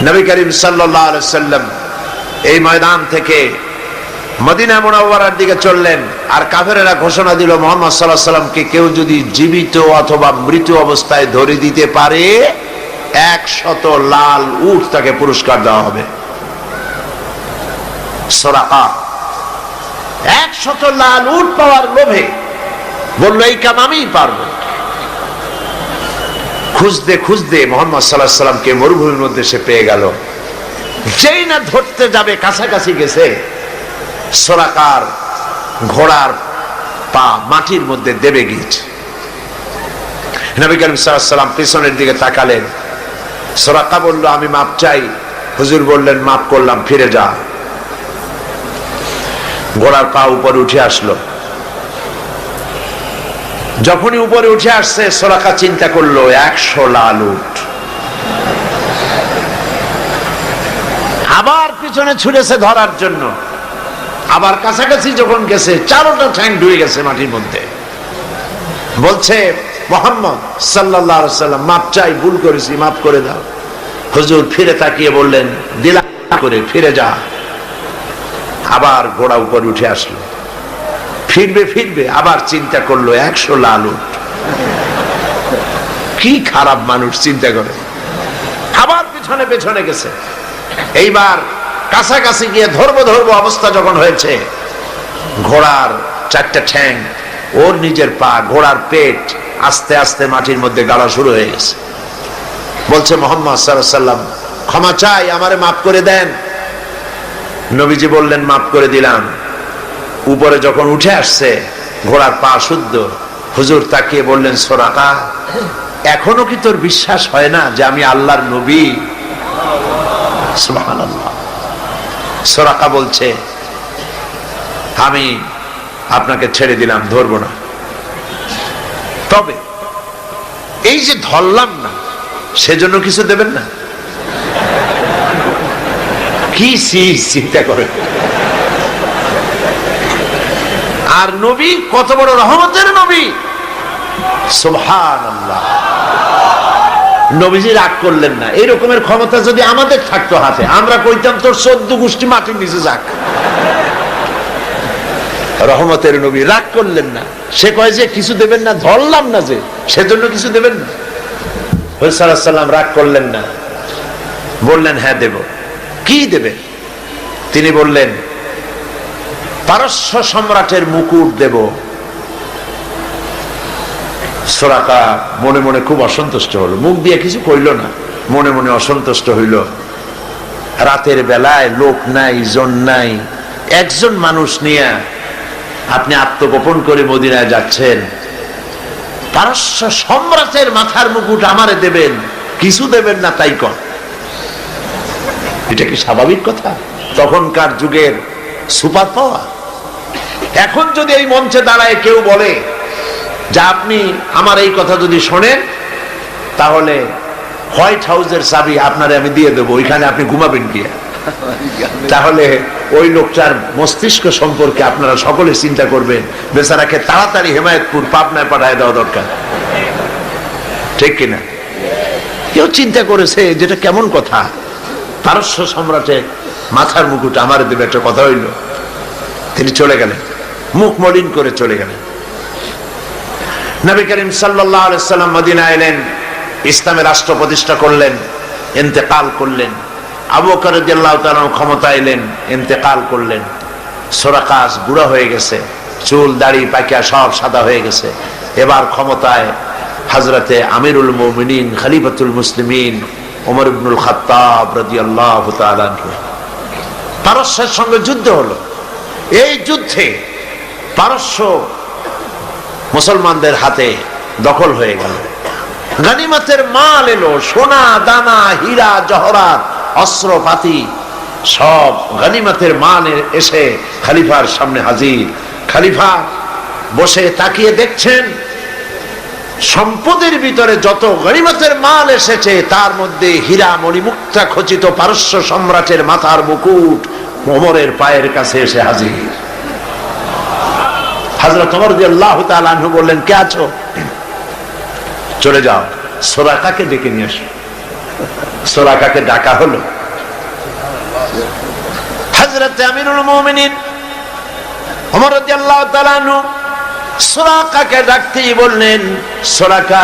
নবী করিম সাল্লাল্লাহু আলাইহি সাল্লাম এই ময়দান থেকে মদিনা মুনাওয়ারার দিকে চললেন, আর কাফেরেরা ঘোষণা দিল মুহাম্মদ সাল্লাল্লাহু আলাইহি সাল্লামকে কেউ যদি জীবিত অথবা মৃত অবস্থায় ধরে দিতে পারে 100 লাল উট তাকে পুরস্কার দেওয়া হবে। সুরাকা 100 লাল উট পাওয়ার লোভে বলল এই কাম আমিই পারবো। খুঁজতে খুঁজতে মুহাম্মদ সাল্লাল্লাহু আলাইহি সাল্লামকে মরুভূমির মধ্যে সে পেয়ে গেল। যেই না ধরতে যাবে কাছাকাছি গেছে, সুরাকার ঘোড়ার পা মাটির মধ্যে দেবে গিয়েছে। নবী করিম সাল্লাল্লাহু আলাইহি সাল্লাম পিছনের দিকে তাকালেন। সুরাকা বলল আমি মাপ চাই। হুজুর বললেন মাপ করলাম, ফিরে যা। ঘোড়ার পা উপরে উঠে আসলো। যখনই উপরে উঠে আসছে সুরাকা চিন্তা করলো 100 লাল উট। আবার পিছনে ছুটেছে ধরার জন্য। আবার কাছাকাছি যখন গেছে 4টা ঠ্যাং ডুবে গেছে মাটির মধ্যে। বলছে মুহাম্মদ সাল্লাল্লাহু আলাইহি সাল্লাম মাপ চাই, ভুল করেছি, মাফ করে দাও। হুজুর ফিরে তাকিয়ে বললেন দিলাম করে ফিরে যা। আবার ঘোড়া উপরে উঠে আসলো। ফিরবে আবার চিন্তা করলো 100 লাল উট। কি খারাপ মানুষ চিন্তা করে। আবার পেছনে গেছে। এইবার কাছাকাছি গিয়ে ধরবো অবস্থা যখন হয়েছে, ঘোড়ার 4টা ঠ্যাং, ওর নিজের পা, ঘোড়ার পেট আস্তে আস্তে মাটির মধ্যে গাড়া শুরু হয়ে গেছে। বলছে মুহাম্মদ সাল্লাল্লাহু আলাইহি সাল্লাম ক্ষমা চাই, আমারে মাফ করে দেন। নবীজি বললেন মাফ করে দিলাম। উপরে যখন উঠে আসছে ঘোড়ার পা শুদ্ধ, হুজুর তাকিয়ে বললেন সুরাকা এখনো কি তোর বিশ্বাস হয় না যে আমি আল্লাহর নবী? সুবহানাল্লাহ। সুরাকা বলছে আমি আপনাকে ছেড়ে দিলাম, ধরবো না, তবে এই যে ধরলাম না সেজন্য কিছু দেবেন না? কি চিন্তা করে। আর নবী কত বড় রহমতের নবী, সুবহানাল্লাহ। নবীজি রাগ করলেন না। এই রকমের ক্ষমতা যদি আমাদের থাকতো হাতে, আমরা কইতাম তোর 14 গোষ্ঠী মাটির নিচে যাক। রহমতের নবী রাগ করলেন না। সে কয় যে কিছু দেবেন না, ধরলাম না যে সেজন্য কিছু দেবেন না। হুজুর সাল্লাল্লাহু আলাইহি সাল্লাম রাগ করলেন না, বললেন হ্যাঁ দেব। কি দেবে? তিনি বললেন পারস্য সম্রাটের মুকুট দেব। সুরাকা মনে মনে খুব অসন্তুষ্ট হলো, মুখ দিয়ে কিছু কইল না, মনে মনে অসন্তুষ্ট হইল। রাতের বেলায় লোক নাই, জন নাই, একজন মানুষ নিয়ে আপনি আত্মগোপন করে মদিনায় যাচ্ছেন, পারস্য সম্রাটের মাথার মুকুট আমারে দেবেন, কিছু দেবেন না তাই কর। এটা কি স্বাভাবিক কথা? তখনকার যুগের সুপার পাওয়ার। এখন যদি এই মঞ্চে দাঁড়ায় কেউ বলে যে আপনি আমার এই কথা যদি শোনেন তাহলে হোয়াইট হাউসের চাবি আপনারে আমি দিয়ে দেবো, ওইখানে আপনি ঘুমাবেন গিয়া, তাহলে ওই লোকটার মস্তিষ্ক সম্পর্কে আপনারা সকলে চিন্তা করবেন, বেচারাকে তাড়াতাড়ি হেমায়েতপুর পাবনায় পাঠায় দেওয়া দরকার, ঠিক কিনা? কেউ চিন্তা করেছে যেটা কেমন কথা? পারস্য সম্রাটের মাথার মুকুট আমার দেবে, একটা কথা হইল। তিনি চলে গেলেন, মুখ মলিন করে চলে গেলেন। নবী করিম সাল্লাল্লাহু আলাইহি সাল্লাম মদিনায় এলেন, ইসলামের রাষ্ট্র প্রতিষ্ঠা করলেন, ইন্তেকাল করলেন। আবু বকর রাদিয়াল্লাহু তাআলা ক্ষমতা এলেন, ইন্তেকাল করলেন। সুরাকা বুড়া হয়ে গেছে, চুল দাড়ি পাকিয়া সব সাদা হয়ে গেছে। এবার ক্ষমতায় হযরতে আমিরুল মুমিনিন খলিফাতুল মুসলিমিন ওমর ইবনুল খাত্তাব রাদিয়াল্লাহু তাআলা আনহু। পারস্যের সঙ্গে যুদ্ধ হলো। এই যুদ্ধে পারস্য মুসলমানদের হাতে দখল হয়ে গেল। গনিমতের মাল এলো, সোনা দানা হীরা জহরাত অস্ত্রপাতি সব গনিমতের মাল এসে খলিফার সামনে হাজির। খলিফা বসে তাকিয়ে দেখছেন সম্পদের ভিতরে যত গনিমতের মাল এসেছে তার মধ্যে হীরা মণিমুক্তা খচিত পারস্য সম্রাটের মাথার মুকুট ওমরের পায়ের কাছে এসে হাজির। হযরত ওমর রাদিয়াল্লাহু তাআলা আনহু বললেন কে আছো? চলে যাও, সুরাকাকে ডেকে নিয়ে আসো। সুরাকাকে ডাকা হলো। হযরত আমিরুল মুমিনিন ওমর রাদিয়াল্লাহু তাআলা আনহু সুরাকাকে ডাকতেই বললেন, সুরাকা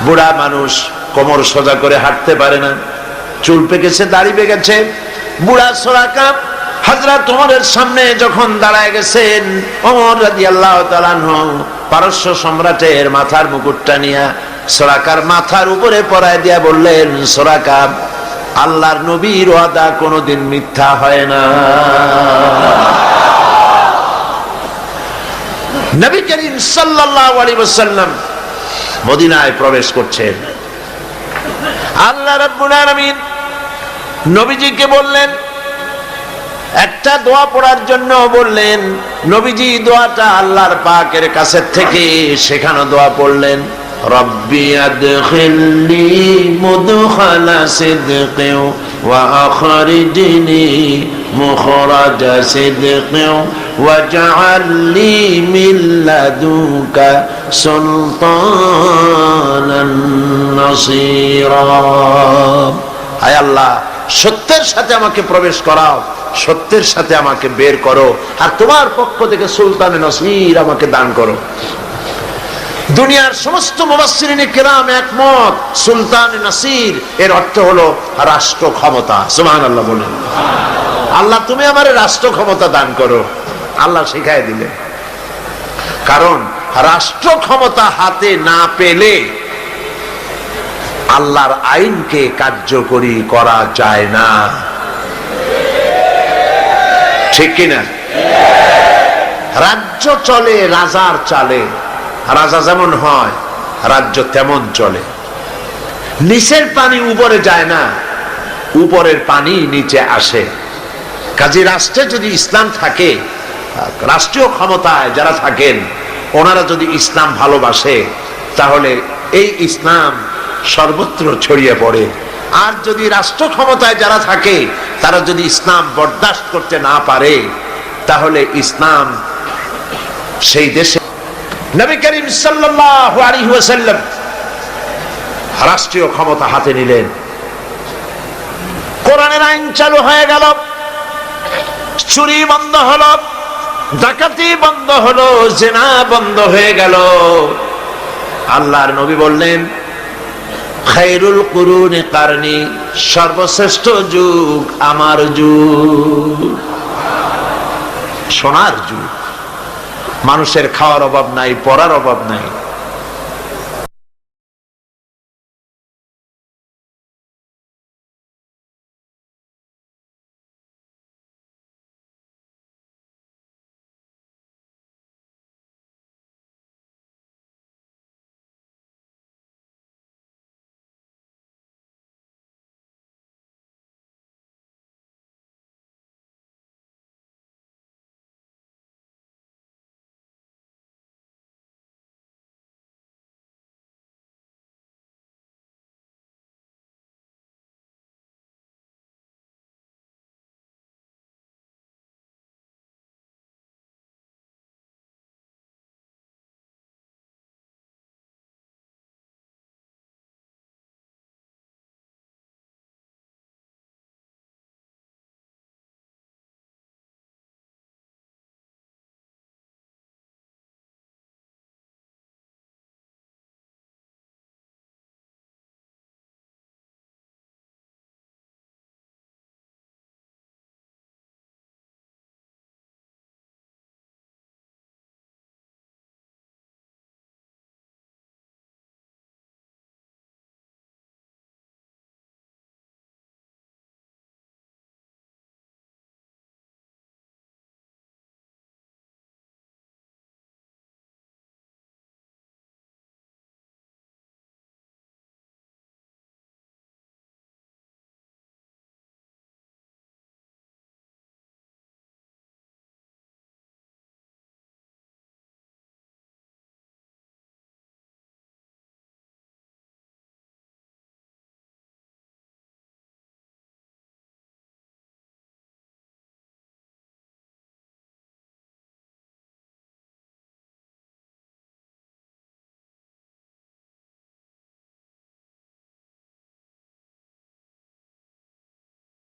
বুড়া মানুষ, কোমর সোজা করে হাঁটতে পারে না, চুল পেকেছে, দাড়ি পেকেছে। বুড়া সুরাকা হযরত ওমরের সামনে যখন দাঁড়ায় গেছেন, ওমর রাদিয়াল্লাহু তাআলা আনহু পারস্য সম্রাটের মাথার মুকুটটা নিয়ে সুরাকার মাথার উপরে পরায় দিয়া বললেন, সুরাকা আল্লাহর নবীর ওয়াদা কোনোদিন মিথ্যা হয় না। নবী করিম সাল্লাল্লাহু আলাইহি ওয়াসাল্লাম মদিনায় প্রবেশ করছেন। আল্লাহ রাব্বুল আলামিন নবীজিকে বললেন, একটা দোয়া পড়ার জন্য বললেন। নবীজি দোয়াটা আল্লাহর পাকের কাছে থেকে শেখানো দোয়া পড়লেন, রব্বি আদখিলনি মুদখালা সিদকিন ওয়া আখরিজনি মুখরাজা সিদকিন ওয়াজআলনি মিন লাদুনকা সুলতানান নাসীরা। হায় আল্লাহ, সত্যের সাথে আমাকে প্রবেশ করাও, সত্যের সাথে আমাকে বের করো, আর তোমার পক্ষ থেকে সুলতানে নসীর আমাকে দান করো। দুনিয়ার সমস্ত মুফাসসিরিন কিরাম একমত, সুলতানে নসীর এর অর্থ হলো রাষ্ট্র ক্ষমতা। সুবহানাল্লাহ বলেন। আল্লাহ তুমি আমারে রাষ্ট্র ক্ষমতা দান করো। আল্লাহ শিখায় দিলেন, কারণ রাষ্ট্র ক্ষমতা হাতে না পেলে আল্লাহর আইনকে কার্যকরী করা যায় না, ঠিক কিনা? রাজ্য চলে রাজার চালে, রাজা যেমন হয় রাজ্য তেমন চলে। নিচের পানি উপরে যায় না, উপরের পানি নিচে আসে। কাজী রাষ্ট্রে যদি ইসলাম থাকে, রাষ্ট্রীয় ক্ষমতায় যারা থাকেন ওনারা যদি ইসলাম ভালোবাসে, তাহলে এই ইসলাম সর্বত্র ছড়িয়ে পড়ে। আর যদি রাষ্ট্র ক্ষমতায় যারা থাকে তারা যদি ইসলাম বরদাস্ত করতে না পারে, তাহলে ইসলাম সেই দেশে। নবী করিম সাল্লাল্লাহু আলাইহি ওয়াসাল্লাম রাষ্ট্রীয় ক্ষমতা হাতে নিলেন, কোরআনের আইন চালু হয়ে গেল, চুরি বন্ধ হলো, ডাকাতি বন্ধ হলো, জিনা বন্ধ হয়ে গেল। আল্লাহর নবী বললেন, খায়রুল কুরুনি কারনি, সর্বশ্রেষ্ঠ যুগ আমার যুগ, সোনার যুগ। মানুষের খাওয়ার অভাব নাই, পড়ার অভাব নাই,